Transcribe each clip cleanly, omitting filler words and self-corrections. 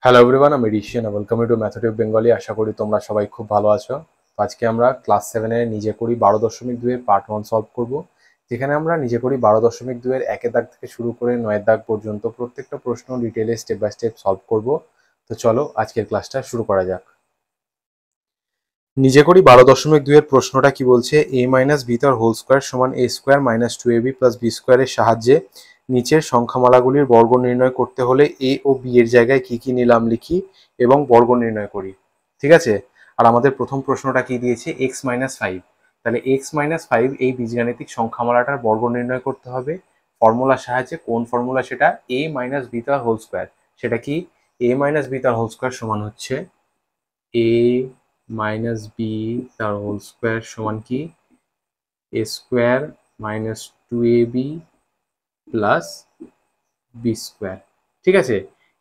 Hello everyone, আমি Rishiyan. Welcome to mathematic Bengali. আশা করি তোমরা সবাই খুব ভালো আছো। তো আজকে আমরা ক্লাস 7-এর নিজে করি 12.2-এর পার্ট 1 সলভ করব, যেখানে আমরা নিজে করি 12.2-এর একের দাগ থেকে শুরু করে 9-এর দাগ পর্যন্ত প্রত্যেকটা প্রশ্ন ডিটেইলে স্টেপ বাই স্টেপ সলভ করব। তো চলো আজকের ক্লাসটা শুরু করা যাক। নিজে করি 12.2-এর প্রশ্নটা কি বলছে, a মাইনাস বি তার হোল স্কোয়ার সমান a square minus 2ab plus B স্কোয়ারের সাহায্যে নিচের সংখ্যামালাগুলির বর্গ নির্ণয় করতে হলে a ও b এর জায়গায় কি কি নিলাম লিখি এবং বর্গ নির্ণয় করি। ঠিক আছে। আর আমাদের প্রথম প্রশ্নটা কি দিয়েছে, x মাইনাস 5। তাহলে x মাইনাস 5 এই বীজগাণিতিক সংখ্যামালাটার বর্গ নির্ণয় করতে হবে ফর্মুলার সাহায্যে। কোন ফর্মুলা সেটা? a মাইনাস বি তার হোল স্কোয়ার। সেটা কি? a মাইনাস বি তার হোল স্কোয়ার সমান হচ্ছে a মাইনাস বি তার হোল স্কোয়ার সমান কি A square minus 2ab plus B square. ঠিক আছে।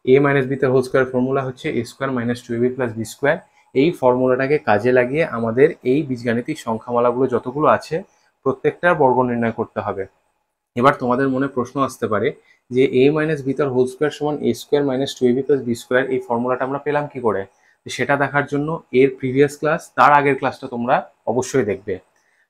এ মাইনাস বি তার হোল স্কোয়ার ফর্মুলা হচ্ছে A square minus 2ab plus B square. এই ফর্মুলাটাকে কাজে লাগিয়ে আমাদের এই বীজগাণিতিক সংখ্যামালাগুলো যতগুলো আছে প্রত্যেকটার বর্গ নির্ণয় করতে হবে। এবার তোমাদের মনে প্রশ্ন আসতে পারে যে a মাইনাস বি তার হোল স্কোয়ার সমান A square minus 2ab plus B square, এই ফর্মুলাটা আমরা পেলাম কি করে? সেটা দেখার জন্য এর প্রিভিয়াস ক্লাস, তার আগের ক্লাসটা তোমরা অবশ্যই দেখবে।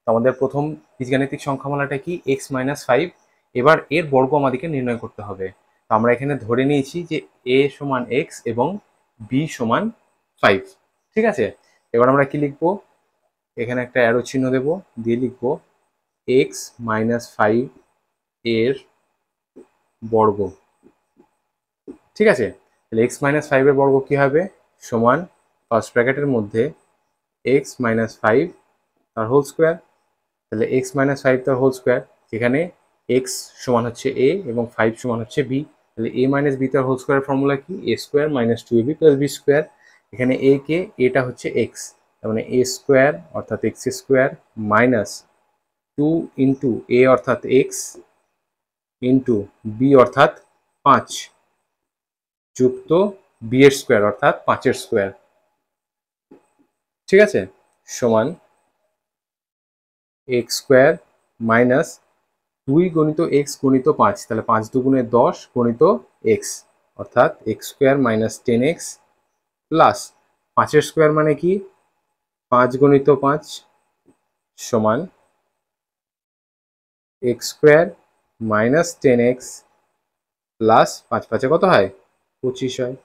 তো আমাদের প্রথম বীজগাণিতিক সংখ্যামালাটা কি? x minus 5। এবার এর বর্গ আমাদেরকে নির্ণয় করতে হবে। তো আমরা এখানে ধরে নিয়েছি যে a সমান x এবং b সমান 5। ঠিক আছে। এবার আমরা কি লিখবো? এখানে একটা অ্যারো চিহ্ন দেব, দিয়ে লিখবো x মাইনাস 5 এর বর্গ। ঠিক আছে। তাহলে x মাইনাস 5 এর বর্গ কি হবে? সমান ফার্স্ট ব্র্যাকেটের মধ্যে x মাইনাস 5 তার হোল স্কোয়ার। তাহলে x মাইনাস 5 তার হোল স্কোয়ার, যেখানে x সমান হচ্ছে a এবং 5 সমান হচ্ছে b। তাহলে a মাইনাস b তার হোল স্কোয়ার ফর্মুলা কি? a square minus 2ab plus b square. এখানে a কে, এটা হচ্ছে x, তার মানে a স্কোয়ার অর্থাৎ x square minus 2 into a অর্থাৎ x ইন্টু b অর্থাৎ 5 যুক্ত b এর স্কোয়ার অর্থাৎ 5-এর স্কোয়ার। ঠিক আছে। সমান এক্স স্কোয়ার মাইনাস 2 গণিত এক্স গণিত 5, তাহলে 5 দুগুণে 10 গণিত এক্স অর্থাৎ x square minus 10x plus 5-এর স্কোয়ার মানে কি? 5 গণিত 5 সমান x square minus 10x plus 5 5-এ কত হয়? 25 হয়।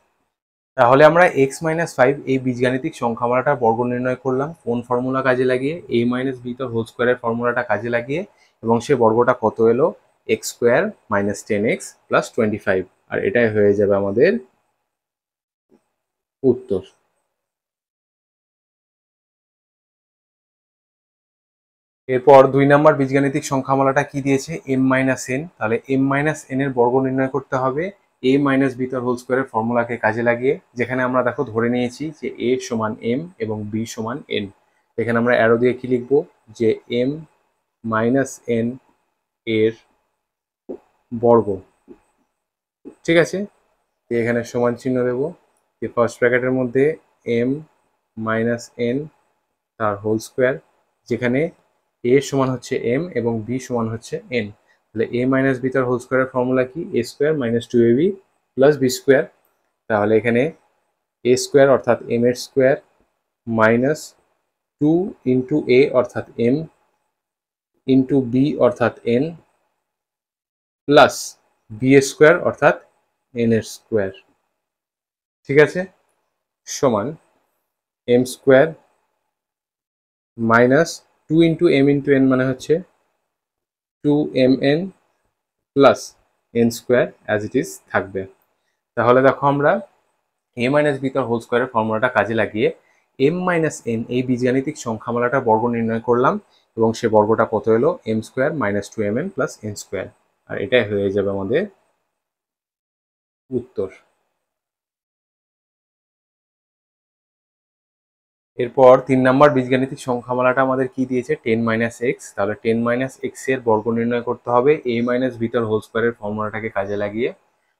তাহলে আমরা x মাইনাস 5 এই বীজগাণিতিক সংখ্যামালাটার বর্গ নির্ণয় করলাম কোন ফর্মুলা কাজে লাগিয়ে? a মাইনাস বি তার হোল স্কোয়ারের ফর্মুলাটা কাজে লাগিয়ে, এবং সে বর্গটা কত এলো? X square minus 10x plus 25। আর এটাই হয়ে যাবে আমাদের উত্তর। এরপর 2 নম্বর বীজগাণিতিক সংখ্যামালাটা কি দিয়েছে? m minus n। তাহলে m মাইনাস n এর বর্গ নির্ণয় করতে হবে a মাইনাস বি তার হোল স্কোয়ারের ফর্মুলাকে কাজে লাগিয়ে, যেখানে আমরা দেখো ধরে নিয়েছি যে a সমান m এবং b সমান n। এখানে আমরা অ্যারো দিয়ে কি লিখবো? যে m মাইনাস n এর বর্গ। ঠিক আছে। এখানে সমান চিহ্ন দেব, যে ফার্স্ট ব্র্যাকেটের মধ্যে m মাইনাস n তার হোল স্কোয়ার, যেখানে a সমান হচ্ছে m এবং b সমান হচ্ছে n। তাহলে a মাইনাস বি তার হোল স্কোয়ারের ফর্মুলা কি? a square minus 2ab plus B square. তাহলে এখানে a স্কোয়ার অর্থাৎ m এর স্কোয়ার মাইনাস 2 ইন্টু a অর্থাৎ m ইন্টু b অর্থাৎ n প্লাস b স্কোয়ার অর্থাৎ n এর স্কোয়ার। ঠিক আছে। সমান m square minus 2 into m into n মানে হচ্ছে 2mn plus n square as it is থাকবে। তাহলে দেখো আমরা a মাইনাস বি তার হোল স্কোয়ারের ফর্মুলাটা কাজে লাগিয়ে m মাইনাস n এই বীজগাণিতিক সংখ্যামালাটা বর্গ নির্ণয় করলাম, এবং সে বর্গটা কত এলো? m square minus 2mn plus n square. আর এটাই হয়ে যাবে আমাদের উত্তর। এরপর 3 নম্বর বীজগাণিতিক সংখ্যামালাটা আমাদের কি দিয়েছে? 10 মাইনাস এক্স। তাহলে 10 মাইনাস এক্স এর বর্গ নির্ণয় করতে হবে a মাইনাস বি তার হোল স্কোয়ারের ফর্মুলাটাকে কাজে লাগিয়ে।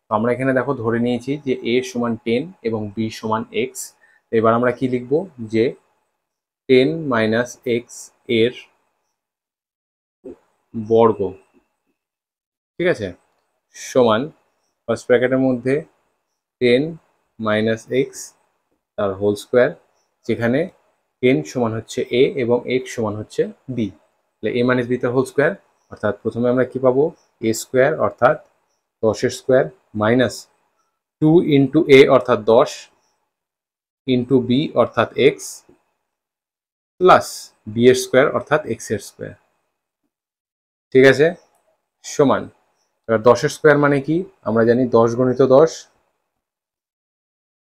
তো আমরা এখানে দেখো ধরে নিয়েছি যে a সমান 10 এবং b সমান x। এবার আমরা কি লিখবো? যে 10 মাইনাস এক্স এর বর্গ। ঠিক আছে। সমান ফার্স্ট ব্র্যাকেটের মধ্যে 10 মাইনাস এক্স তার হোল স্কোয়ার, যেখানে n সমান হচ্ছে a এবং x সমান হচ্ছে b। তাহলে a মাইনাস b তার হোল স্কোয়ার, অর্থাৎ প্রথমে আমরা কি পাবো, a স্কোয়ার অর্থাৎ 10 স্কোয়ার মাইনাস 2 ইন্টু a অর্থাৎ 10 ইন্টু b অর্থাৎ x প্লাস b এর স্কোয়ার অর্থাৎ x এর স্কোয়ার। ঠিক আছে, সমান, এবার 10 স্কোয়ার মানে কি আমরা জানি, 10 গণিত 10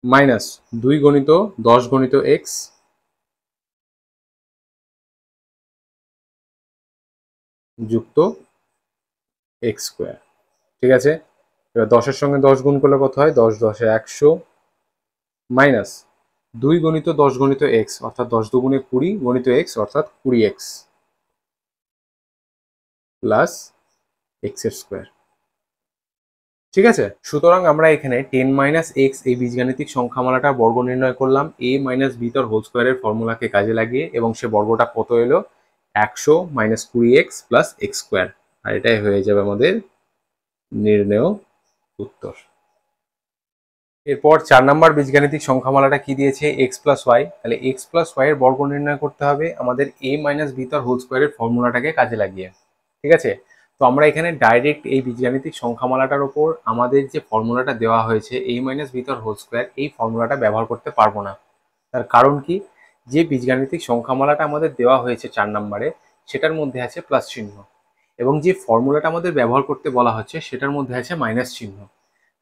মাইনাস 2 গণিত 10 গণিত x যুক্ত x স্কোয়ার। ঠিক আছে, এবার 10 সঙ্গে 10 গুণ করলে কত হয়, 10 10 100 মাইনাস 2 গণিত 10 গণিত x অর্থাৎ 10 দুগুণে 20 গণিত x অর্থাৎ 20x প্লাস x এর স্কোয়ার। ঠিক আছে, সুতরাং আমরা এখানে 10 মাইনাস এক্স এই বীজগাণিতিক সংখ্যামালাটার বর্গ নির্ণয় করলাম a মাইনাস বি তার হোল স্কোয়ারের ফর্মুলাকে কাজে লাগিয়ে, এবং সে বর্গটা কত এলো, 100 minus 20x plus x square. আর এটাই হয়ে যাবে আমাদের নির্ণেয় উত্তর। এরপর 4 নম্বর বীজগাণিতিক সংখ্যামালাটা কি দিয়েছে, এক্স প্লাস ওয়াই। তাহলে এক্স প্লাস ওয়াই এর বর্গ নির্ণয় করতে হবে আমাদের a মাইনাস বি তার হোল স্কোয়ারের ফর্মুলাটাকে কাজে লাগিয়ে। ঠিক আছে, তো আমরা এখানে ডাইরেক্ট এই বীজগাণিতিক সংখ্যামালাটার উপর আমাদের যে ফর্মুলাটা দেওয়া হয়েছে a মাইনাস বি তার হোল স্কোয়ার, এই ফর্মুলাটা ব্যবহার করতে পারবো না। তার কারণ কি, যে বীজগাণিতিক সংখ্যামালাটা আমাদের দেওয়া হয়েছে 4 নম্বরে, সেটার মধ্যে আছে প্লাস চিহ্ন, এবং যে ফর্মুলাটা আমাদের ব্যবহার করতে বলা হচ্ছে সেটার মধ্যে আছে মাইনাস চিহ্ন।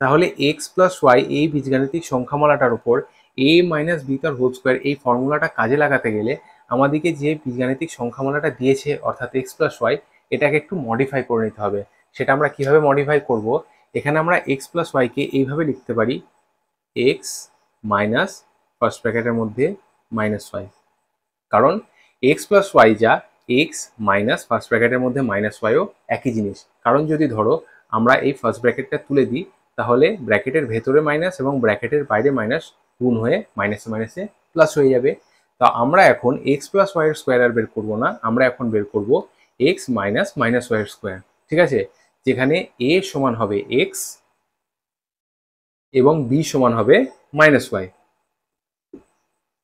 তাহলে এক্স প্লাস ওয়াই এই বীজগাণিতিক সংখ্যামালাটার উপর a মাইনাস বি তার হোল স্কোয়ার এই ফর্মুলাটা কাজে লাগাতে গেলে আমাদেরকে যে বীজগাণিতিক সংখ্যামালাটা দিয়েছে অর্থাৎ এক্স প্লাস ওয়াই, এটাকে একটু মডিফাই করে নিতে হবে। সেটা আমরা কিভাবে মডিফাই করব, এখানে আমরা এক্স প্লাস ওয়াইকে এইভাবে লিখতে পারি, এক্স মাইনাস ফার্স্ট ব্র্যাকেটের মধ্যে মাইনাস ওয়াই। কারণ এক্স প্লাস ওয়াই যা, এক্স মাইনাস ফার্স্ট ব্র্যাকেটের মধ্যে মাইনাস ওয়াইও একই জিনিস। কারণ যদি ধরো আমরা এই ফার্স্ট ব্র্যাকেটটা তুলে দিই, তাহলে ব্র্যাকেটের ভেতরে মাইনাস এবং ব্র্যাকেটের বাইরে মাইনাস গুণ হয়ে মাইনাসে মাইনাসে প্লাস হয়ে যাবে। তা আমরা এখন এক্স প্লাস ওয়াই এর স্কোয়ার আর বের করবো না, আমরা এখন বের করব এক্স মাইনাস মাইনাস ওয়াই এর স্কোয়ার। ঠিক আছে, যেখানে a সমান হবে এক্স এবং b সমান হবে মাইনাস ওয়াই।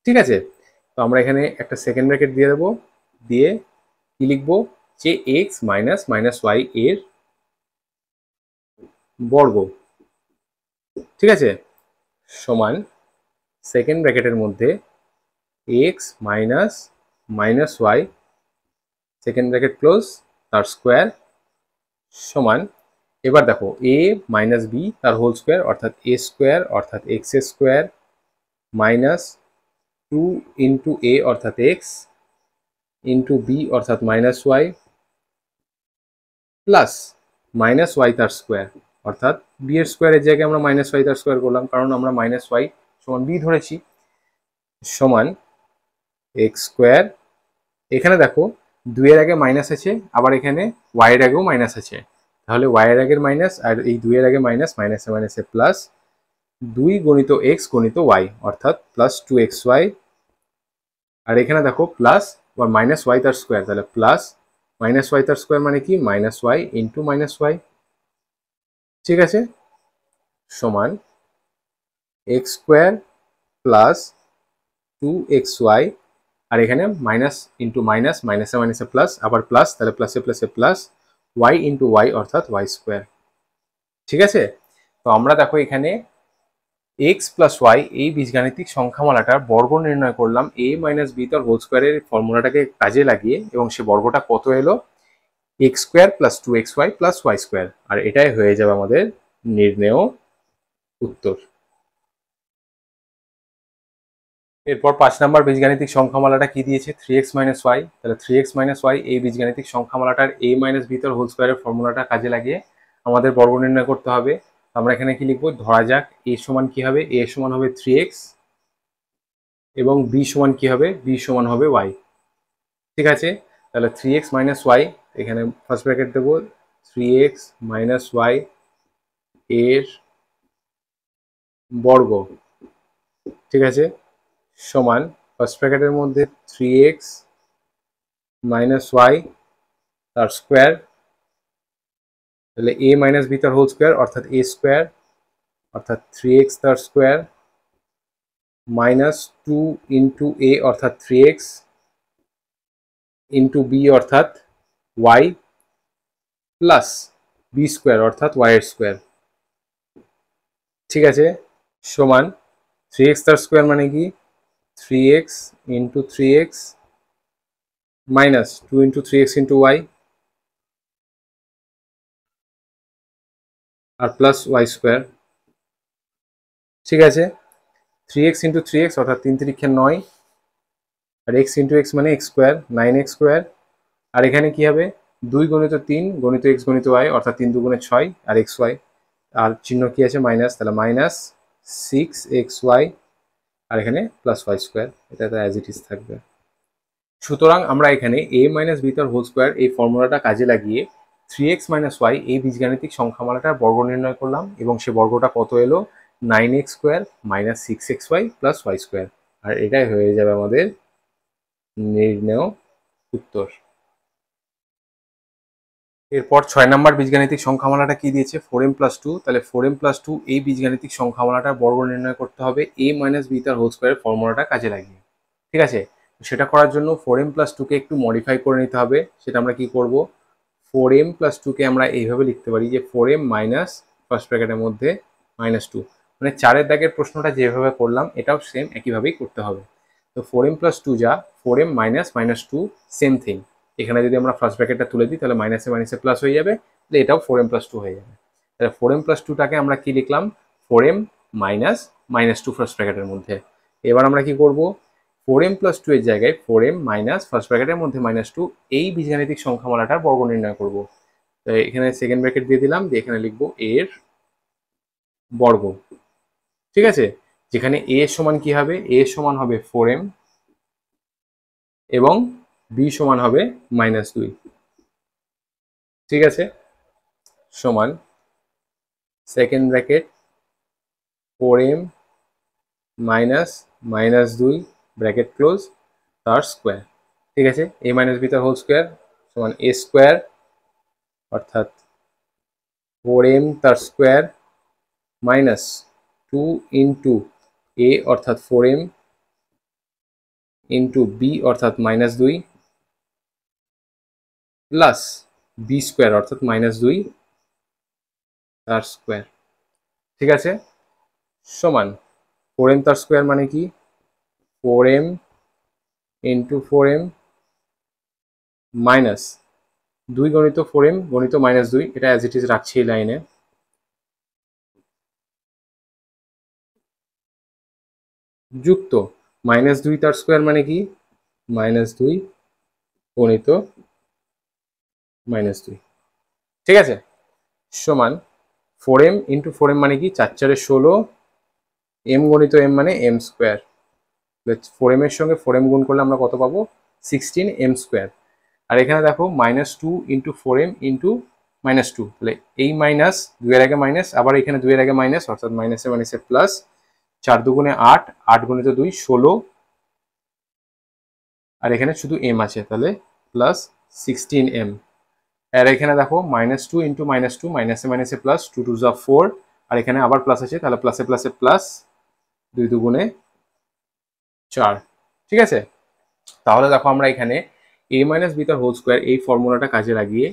ঠিক আছে, তো আমরা এখানে একটা সেকেন্ড ব্র্যাকেট দিয়ে দেবো, দিয়ে কি লিখবো, যে এক্স মাইনাস মাইনাস ওয়াই এর বর্গ। ঠিক আছে, সমান সেকেন্ড ব্র্যাকেটের মধ্যে X minus minus Y second bracket close তার স্কোয়ার সমান, এবার দেখো a মাইনাস বি তার হোল স্কোয়ার অর্থাৎ a স্কোয়ার অর্থাৎ x square minus 2 into a অর্থাৎ এক্স ইন্টু বি অর্থাৎ minus Y plus minus Y তার স্কোয়ার, অর্থাৎ বি এর স্কোয়ারের জায়গায় আমরা মাইনাস ওয়াই তার স্কোয়ার করলাম, কারণ আমরা মাইনাস ওয়াই সমান বি ধরেছি, সমান এক্স স্কোয়ার। এখানে দেখো 2 এর আগে মাইনাস আছে, আবার এখানে ওয়াই এর আগেও মাইনাস আছে, তাহলে ওয়াই এর আগের মাইনাস আর এই 2 এর আগে মাইনাস, মাইনাসে মাইনাসে প্লাস 2 গণিত এক্স গণিত ওয়াই অর্থাৎ প্লাস 2xy। আর এখানে দেখো প্লাস বা মাইনাস ওয়াই তার স্কোয়ার, তাহলে প্লাস মাইনাস ওয়াই তার স্কোয়ার মানে কি, minus Y into minus Y. ঠিক আছে, সমান এক্স স্কোয়ার প্লাস 2xy, আর এখানে মাইনাস ইন্টু মাইনাস, মাইনাসে মাইনাসে প্লাস, আবার প্লাস, তাহলে প্লাসে প্লাসে প্লাস ওয়াই ইন্টু ওয়াই অর্থাৎ ওয়াই স্কোয়ার। ঠিক আছে, তো আমরা দেখো এখানে এক্স প্লাস ওয়াই এই বীজগাণিতিক সংখ্যামালাটার বর্গ নির্ণয় করলাম a মাইনাস বি তার হোল স্কোয়ারের ফর্মুলাটাকে কাজে লাগিয়ে, এবং সে বর্গটা কত এলো, x square plus 2xy plus y square. আর এটাই হয়ে যাবে আমাদের নির্ণেয় উত্তর। এরপর 5 নম্বর বীজগাণিতিক সংখ্যামালাটা কি দিয়েছে, 3x মাইনাস ওয়াই। তাহলে 3x মাইনাস ওয়াই এই বীজগাণিতিক সংখ্যামালাটার a মাইনাস বি তার হোল স্কোয়ারের ফর্মুলাটা কাজে লাগিয়ে আমাদের বর্গ নির্ণয় করতে হবে। আমরা এখানে কি লিখবো, ধরা যাক a সমান কি হবে, a সমান হবে 3x এবং b সমান কি হবে, b সমান হবে y। ঠিক আছে, তাহলে 3x মাইনাস ওয়াই, এখানে ফার্স্ট ব্র্যাকেট দেবো 3x মাইনাস ওয়াই এর বর্গ। ঠিক আছে, সমান ফার্স্ট ব্র্যাকেটের মধ্যে 3x মাইনাস ওয়াই তার স্কোয়ার, তাহলে a মাইনাস বি তার হোল স্কোয়ার অর্থাৎ a স্কোয়ার অর্থাৎ 3x তার স্কোয়ার মাইনাস 2 ইন্টু এ অর্থাৎ 3x ইন্টু বি অর্থাৎ y প্লাস বি স্কোয়ার অর্থাৎ y এর স্কোয়ার, ঠিক আছে, সমান 3x তার স্কোয়ার মানে কি 3x into 3x minus 2 into 3x into y আর প্লাস y স্কোয়ার, ঠিক আছে। 3x ইন্টু 3x অর্থাৎ 3 3 9 আর x ইন্টু x মানে x স্কোয়ার 9x স্কোয়ার, আর এখানে কি হবে 2 গণিত 3 গণিত x গণিত y অর্থাৎ 3 2 6 আর xy, আর চিহ্ন কি আছে মাইনাস, তাহলে মাইনাস 6xy আর এখানে প্লাস y স্কোয়ার, এটা তো অ্যাজ ইট ইজ থাকবে। সুতরাং আমরা এখানে a মাইনাস বি তার হোল স্কোয়ার এই ফর্মুলাটা কাজে লাগিয়ে 3x মাইনাস ওয়াই এই বীজগাণিতিক সংখ্যামালাটার বর্গ নির্ণয় করলাম এবং সে বর্গটা কত এলো 9x square minus 6xy plus y square, আর এটাই হয়ে যাবে আমাদের নির্ণেয় উত্তর। এরপর 6 নম্বর বীজগাণিতিক সংখ্যামালাটা কি দিয়েছে 4m প্লাস 2, তাহলে 4m প্লাস 2 এই বীজগাণিতিক সংখ্যামালাটার বর্গ নির্ণয় করতে হবে a মাইনাস বি তার হোল স্কোয়ারের ফর্মুলাটা কাজে লাগিয়ে, ঠিক আছে। সেটা করার জন্য 4m প্লাস 2কে একটু মডিফাই করে নিতে হবে, সেটা আমরা কি করব 4m প্লাস 2কে আমরা এইভাবে লিখতে পারি যে 4m মাইনাস ফার্স্ট ব্র্যাকেটের মধ্যে মাইনাস 2, মানে 4-এর দাগের প্রশ্নটা যেভাবে করলাম এটাও সেম একইভাবেই করতে হবে। তো 4m প্লাস 2 যা 4m minus minus 2 same thing, এখানে যদি আমরা ফার্স্ট ব্র্যাকেটটা তুলে দিই তাহলে মাইনাসে মাইনাসে প্লাস হয়ে যাবে, তাহলে এটাও 4m প্লাস 2 হয়ে যাবে। তাহলে 4m প্লাস 2টাকে আমরা কি লিখলাম 4m মাইনাস মাইনাস 2 ফার্স্ট ব্র্যাকেটের মধ্যে। এবার আমরা কি করব 4m প্লাস 2 এর জায়গায় 4m মাইনাস ফার্স্ট ব্র্যাকেটের মধ্যে মাইনাস 2 এই বীজগাণিতিক সংখ্যামালাটার বর্গ নির্ণয় করব। তাই এখানে সেকেন্ড ব্র্যাকেট দিয়ে দিলাম, দিয়ে এখানে লিখবো এর বর্গ, ঠিক আছে। যেখানে a এর সমান কি হবে a এর সমান হবে 4m এবং b সমান হবে মাইনাস 2, ঠিক আছে, সমান second bracket 4m minus minus 2 bracket close তার স্কোয়ার, ঠিক আছে, a মাইনাস বি তার হোল স্কোয়ার সমান a স্কোয়ার অর্থাৎ 4m তার স্কোয়ার মাইনাস 2 ইন্টু a অর্থাৎ 4m ইন্টু বি অর্থাৎ মাইনাস 2 প্লাস বি স্কোয়ার অর্থাৎ মাইনাস 2 তার স্কোয়ার, ঠিক আছে, সমান 4m তার স্কোয়ার মানে কি 4m ইন্টু 4m মাইনাস 2 গণিত 4m গণিত মাইনাস 2, এটা অ্যাজ ইট ইজ রাখছি এই লাইনে, যুক্ত মাইনাস 2 তার স্কোয়ার মানে কি মাইনাস 2 গণিত মাইনাস 2, ঠিক আছে, সমান 4m ইন্টু 4m মানে কি 4 4 16 m গণিত m মানে m স্কোয়ার, 4m এর সঙ্গে 4m গুণ করলে আমরা কত পাবো 16m স্কোয়ার, আর এখানে দেখো minus 2 into 4m into minus 2, তাহলে এই মাইনাস 2 এর আগে মাইনাস আবার এখানে 2 এর আগে মাইনাস অর্থাৎ মাইনাসে মাইনাসে প্লাস 4 দুগুণে 8 8 গুণিত 2 16 আর এখানে শুধু m আছে তাহলে প্লাস 16m, আর এখানে দেখো মাইনাস 2 ইন্টু মাইনাস 2 মাইনাসে মাইনাসে প্লাস 2 2 যা 4 আর এখানে আবার প্লাস আছে তাহলে প্লাসে প্লাসে প্লাস 2 দুগুণে 4, ঠিক আছে। তাহলে দেখো আমরা এখানে a মাইনাস বি তার হোল স্কোয়ার এই ফর্মুলাটা কাজে লাগিয়ে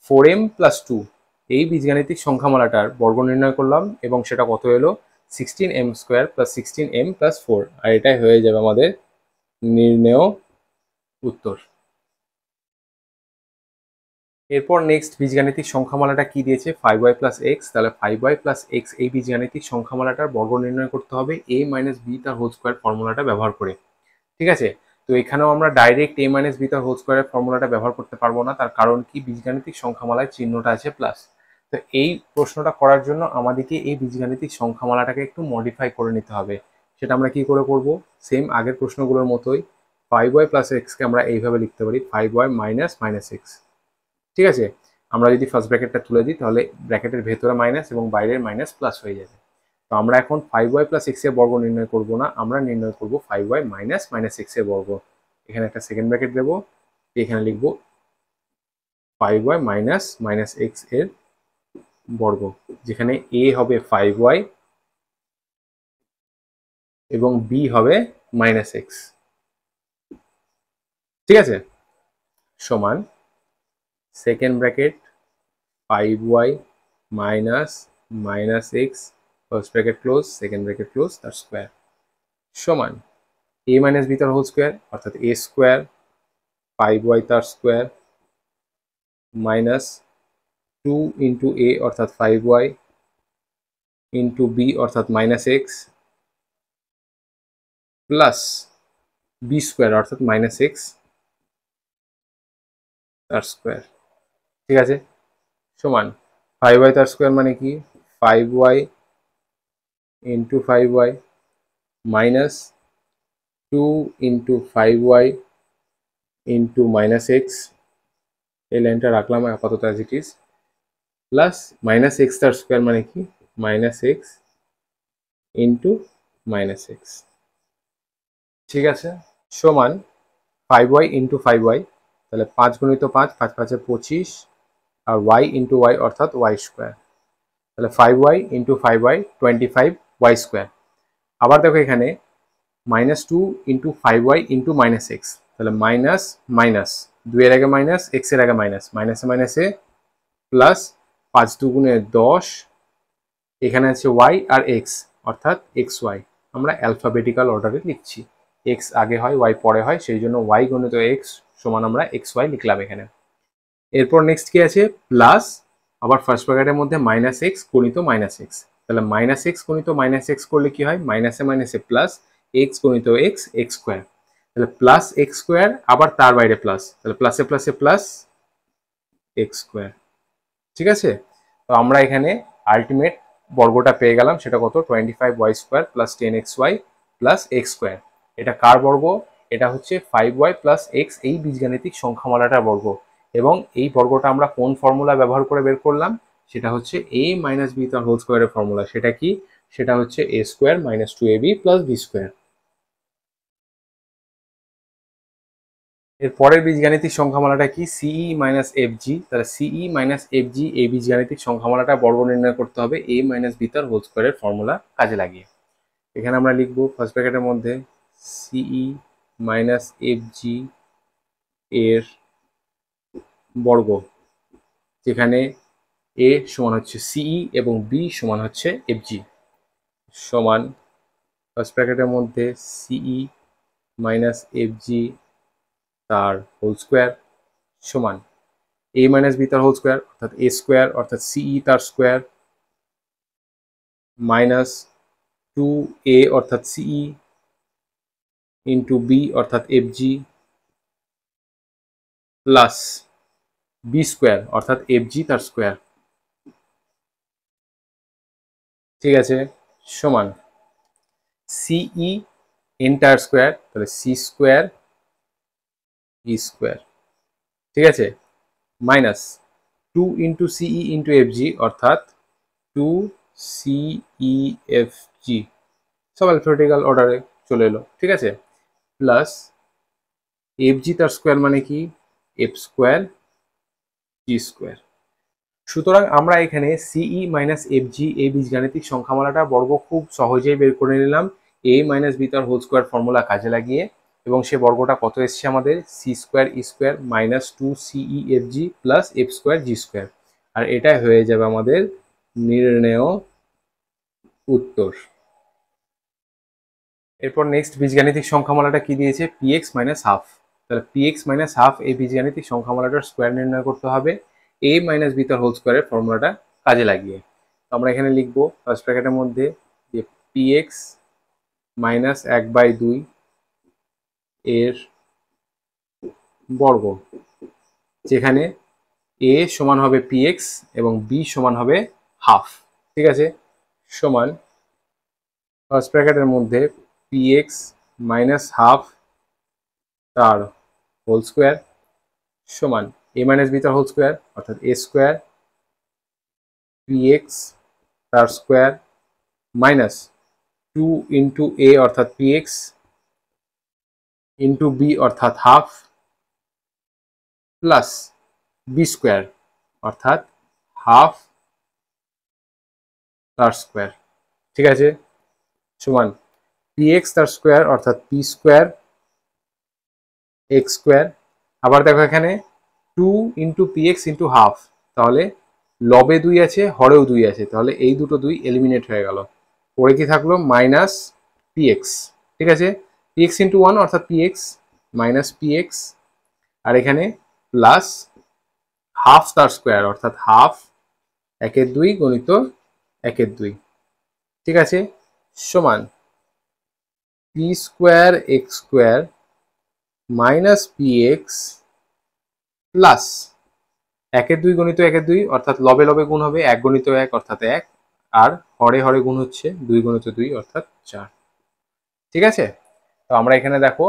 4m প্লাস 2 এই বীজগাণিতিক সংখ্যামালাটার বর্গ নির্ণয় করলাম এবং সেটা কত এলো 16m square plus 16m plus 4, আর এটাই হয়ে যাবে আমাদের নির্ণেয় উত্তর। এরপর নেক্সট বীজগাণিতিক সংখ্যামালাটা কি দিয়েছে 5y প্লাস এক্স, তাহলে 5y প্লাস এক্স এই বীজগাণিতিক সংখ্যামালাটার বর্গ নির্ণয় করতে হবে a মাইনাস বি তার হোল স্কোয়ার ফর্মুলাটা ব্যবহার করে, ঠিক আছে। তো এখানেও আমরা ডাইরেক্ট a মাইনাস বি তার হোল স্কোয়ারের ফর্মুলাটা ব্যবহার করতে পারবো না, তার কারণ কি বীজগাণিতিক সংখ্যামালায় চিহ্নটা আছে প্লাস। তো এই প্রশ্নটা করার জন্য আমাদেরকে এই বীজগাণিতিক সংখ্যামালাটাকে একটু মডিফাই করে নিতে হবে, সেটা আমরা কি করে করব সেম আগের প্রশ্নগুলোর মতোই 5y প্লাস এক্সকে আমরা এইভাবে লিখতে পারি 5y মাইনাস মাইনাস এক্স, ঠিক আছে। আমরা যদি ফার্স্ট ব্র্যাকেটটা তুলে দিই তাহলে ব্র্যাকেটের ভেতরে মাইনাস এবং বাইরের মাইনাস প্লাস হয়ে যাবে। তো আমরা এখন 5y প্লাস এক্স এর বর্গ নির্ণয় করব না, আমরা নির্ণয় করব 5y মাইনাস মাইনাস এক্স এর বর্গ। এখানে একটা সেকেন্ড ব্র্যাকেট দেবো, এখানে লিখব 5y মাইনাস মাইনাস এক্স এর বর্গ, যেখানে a হবে 5y এবং বি হবে মাইনাস এক্স। ঠিক আছে, সমান second bracket 5y minus minus X first bracket close second bracket close তার স্কোয়ার সমান a মাইনাস বি তার হোল স্কোয়ার অর্থাৎ a স্কোয়ার 5y তার স্কোয়ার মাইনাস 2 ইন্টু a অর্থাৎ 5y ইন্টু বি অর্থাৎ minus X plus B square অর্থাৎ minus X তার square. ঠিক আছে, সমান 5y তার স্কোয়ার মানে কি 5y into 5y minus 2 into 5y into minus X, এই লাইনটা রাখলাম আপাতত as it is, plus minus X তার স্কোয়ার মানে কি minus x into minus x. ঠিক আছে, সমান 5y ইন্টু 5y, তাহলে 5 গুণিত 5, 5 5 25, আর y ইন্টু y অর্থাৎ y স্কোয়ার, তাহলে 5y into 5y 25y square. আবার দেখো এখানে minus 2 into 5y into minus x, তাহলে মাইনাস মাইনাস 2 এর আগে মাইনাস এক্স এর আগে মাইনাস, মাইনাসে মাইনাসে প্লাস 5 দুগুণে 10, এখানে আছে y আর x অর্থাৎ এক্স ওয়াই, আমরা অ্যালফাবেটিক্যাল অর্ডারে লিখছি, x আগে হয় y পরে হয়, সেই জন্য y গুণিত x সমান আমরা এক্স ওয়াই লিখলাম এখানে। এরপর নেক্সট কি আছে প্লাস, আবার ফার্স্ট ব্র্যাকেটের মধ্যে মাইনাস এক্স গুণিত মাইনাস এক্স, তাহলে মাইনাস এক্স গুণিত মাইনাস এক্স করলে কি হয় মাইনাসে মাইনাসে প্লাস এক্স গুণিত এক্স এক্স স্কোয়ার, তাহলে প্লাস এক্স স্কোয়ার আবার তার বাইরে প্লাস, তাহলে প্লাসে প্লাসে প্লাস এক্স স্কোয়ার। ঠিক আছে, তো আমরা এখানে আলটিমেট বর্গটা পেয়ে গেলাম, সেটা কত 25y square plus 10xy plus x square. এটা কার বর্গ, এটা হচ্ছে 5y প্লাস এক্স, এই বীজগাণিতিক সংখ্যামালাটার বর্গ। এবং এই বর্গটা আমরা কোন ফর্মুলা ব্যবহার করে বের করলাম, সেটা হচ্ছে a মাইনাস বি তার হোল স্কোয়ারের ফর্মুলা। সেটা কি, সেটা হচ্ছে a square minus 2ab plus B square. এর পরের বীজগাণিতিক সংখ্যামালাটা কি সিই মাইনাস এফ জি, তাহলে সিই মাইনাস এফ জি এই বীজগাণিতিক সংখ্যামালাটা বর্গ নির্ণয় করতে হবে এ মাইনাস বি তার হোল স্কোয়ারের ফর্মুলা কাজে লাগিয়ে। এখানে আমরা লিখবো ফার্স্ট ব্র্যাকেটের মধ্যে সিই মাইনাস এফ জি এর বর্গ, যেখানে এ সমান হচ্ছে সিই এবং বি সমান হচ্ছে এফ জি, সমান ফার্স্ট ব্র্যাকেটের মধ্যে সিই মাইনাস এফ জি তার হোল স্কোয়ার সমান a মাইনাস বি তার হোল স্কোয়ার অর্থাৎ a স্কোয়ার অর্থাৎ সিই তার স্কোয়ার মাইনাস 2a অর্থাৎ সিই ইন্টু বি অর্থাৎ এফ জি প্লাস বি স্কোয়ার অর্থাৎ এফ জি তার স্কোয়ার। ঠিক আছে, সমান সিই এন্টায়ার স্কোয়ার, তাহলে সি স্কোয়ার ই স্কোয়ার। ঠিক আছে, minus 2 into CE into F G অর্থাৎ 2 সিই এফ জি, সব অ্যালফাবেটিক্যাল অর্ডারে চলে এলো। ঠিক আছে, প্লাস এফ জি তার স্কোয়ার মানে কি এফ স্কোয়ার জি স্কোয়ার। সুতরাং আমরা এখানে সিই মাইনাস এফ জি এই বীজগাণিতিক সংখ্যামালাটা বর্গ খুব সহজেই বের করে নিলাম এ মাইনাস বি তার হোল স্কোয়ার ফর্মুলা কাজে লাগিয়ে, এবং সে বর্গটা কত এসছে আমাদের সি স্কোয়ার ই স্কোয়ার মাইনাস 2 সিই এফ জি plus f square g square, আর এটাই হয়ে যাবে আমাদের নির্ণেয় উত্তর। এরপর নেক্সট বীজগাণিতিক সংখ্যামালাটা কি দিয়েছে পিএক্স মাইনাস হাফ, তাহলে পিএক্স মাইনাস হাফ এই বীজগাণিতিক সংখ্যামালাটার স্কোয়ার নির্ণয় করতে হবে এ মাইনাস বি তার হোল স্কোয়ারের ফর্মুলাটা কাজে লাগিয়ে। তো আমরা এখানে লিখবো ফার্স্ট ব্র্যাকেটের মধ্যে যে পিএক্স মাইনাস 1/2 এর বর্গ, যেখানে এ সমান হবে পিএক্স এবং বি সমান হবে হাফ। ঠিক আছে, সমান ফার্স্ট ব্র্যাকেটের মধ্যে পিএক্স মাইনাস হাফ তার হোল স্কোয়ার সমান এ মাইনাস বি তার হোল স্কোয়ার অর্থাৎ এ স্কোয়ার পিএক্স তার স্কোয়ার মাইনাস 2 ইন্টু এ অর্থাৎ পিএক্স ইন্টু বি অর্থাৎ হাফ প্লাস বি স্কোয়ার অর্থাৎ হাফ তার স্কোয়ার। ঠিক আছে, সমান পি এক্স তার স্কোয়ার অর্থাৎ পি স্কোয়ার এক্স স্কোয়ার। আবার দেখো এখানে 2 into P x into half, তাহলে লবে 2 আছে, হরেও 2 আছে, তাহলে এই দুটো 2 এলিমিনেট হয়ে গেল। পরে কি থাকলো মাইনাস পি এক্স, ঠিক আছে, পি এক্স ইন্টু 1 অর্থাৎ p x minus p x, আর এখানে প্লাস হাফ তার স্কোয়ার অর্থাৎ হাফ 1/2 গণিত 1/2, ঠিক আছে, সমান p square x square minus p x plus 1/2 গণিত 1/2 অর্থাৎ লবে লবে গুণ হবে, 1 গণিত 1 অর্থাৎ 1, আর হরে হরে গুণ হচ্ছে 2 গণিত 2 অর্থাৎ 4, ঠিক আছে। তো আমরা এখানে দেখো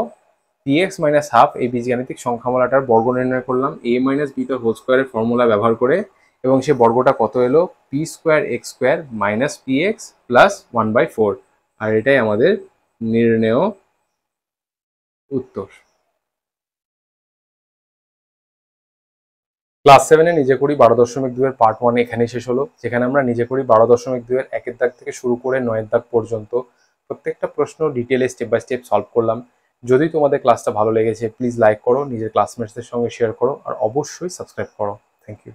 পি এক্স মাইনাস হাফ এই বীজগাণিতিক সংখ্যামালাটার বর্গ নির্ণয় করলাম এ মাইনাস বি তার হোল স্কোয়ারের ফর্মুলা ব্যবহার করে, এবং সে বর্গটা কত এলো P square x square minus p x plus 1/4, আর এটাই আমাদের নির্ণেয় উত্তর। ক্লাস 7-এ নিজে করি 12.2 এর পার্ট 1 এখানে শেষ হলো, যেখানে আমরা নিজে করি 12.2 এর 1 দাগ থেকে শুরু করে 9 দাগ পর্যন্ত প্রত্যেকটা প্রশ্ন ডিটেলে স্টেপ বাই স্টেপ সলভ করলাম। যদি তোমাদের ক্লাসটা ভালো লেগেছে প্লিজ লাইক করো, নিজের ক্লাসমেটসদের সঙ্গে শেয়ার করো, আর অবশ্যই সাবস্ক্রাইব করো। Thank you.